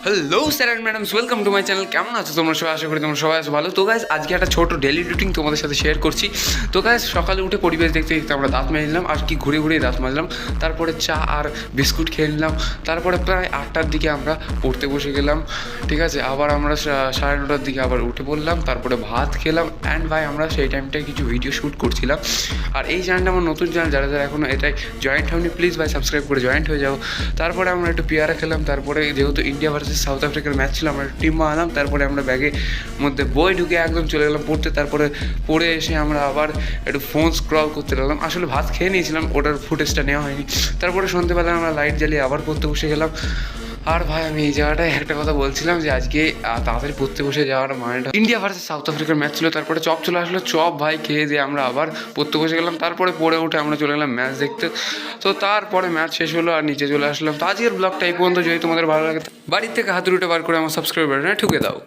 Hello sir and madams, welcome to my channel. কেমন আছো তোমরা সবাই? আশা করি তোমরা সবাই আছো ভালো। তো গাইজ আজকে একটা ছোটো ডেলি রুটিন তোমাদের সাথে শেয়ার করছি। তো গাইজ সকালে উঠে পরিবেশ দেখতে দেখতে আমরা দাঁত মেজে নিলাম, আর কি ঘুরে ঘুরে দাঁত মাজলাম। তারপরে চা আর বিস্কুট খেয়ে নিলাম। তারপরে প্রায় 8টার দিকে আমরা পড়তে বসে গেলাম। ঠিক আছে, আবার আমরা 9:30টার দিকে আবার উঠে পড়লাম। তারপরে ভাত খেলাম। অ্যান্ড ভাই আমরা সেই টাইমটায় কিছু ভিডিও শ্যুট করছিলাম। আর এই চ্যানেলটা আমার নতুন চ্যানেল, যারা যারা এখনও এটাই জয়েন্ট হয়নি প্লিজ ভাই সাবস্ক্রাইব করে জয়েন্ট হয়ে যাও। তারপরে আমরা একটু পেয়ারা খেলাম। তারপরে যেহেতু ইন্ডিয়া ভার্সেস সাউথ আফ্রিকার ম্যাচ ছিল, আমরা টিম বানালাম। তারপরে আমরা ব্যাগের মধ্যে বই ঢুকে একদম চলে গেলাম পড়তে। তারপরে পড়ে এসে আমরা আবার একটু ফোন স্ক্রল করতে লাগলাম। আসলে ভাত খেয়ে নিয়েছিলাম, ওটার ফুটেজটা নেওয়া হয়নি। তারপরে সন্ধ্যেবেলায় আমরা লাইট জ্বালিয়ে আবার পড়তে বসে গেলাম। আর ভাই আমি এই জায়গাটায় একটা কথা বলছিলাম যে আজকে তাড়াতাড়ি পড়তে বসে যাওয়ার মানেটা, ইন্ডিয়া ভার্সেস সাউথ আফ্রিকার ম্যাচ ছিল। তারপরে চপ চলে আসলো, চপ ভাই খেয়ে দিয়ে আমরা আবার পড়তে বসে গেলাম। তারপরে পড়ে উঠে আমরা চলে গেলাম ম্যাচ দেখতে। তো তারপরে ম্যাচ শেষ হলো আর নিচে চলে আসলাম। তো আজকের ব্লগটা এই পর্যন্ত। যদি তোমাদের ভালো লাগে বাড়ির থেকে হাতুড়িটা বার করে আমার সাবস্ক্রাইব বাটনে ঠুকে দাও।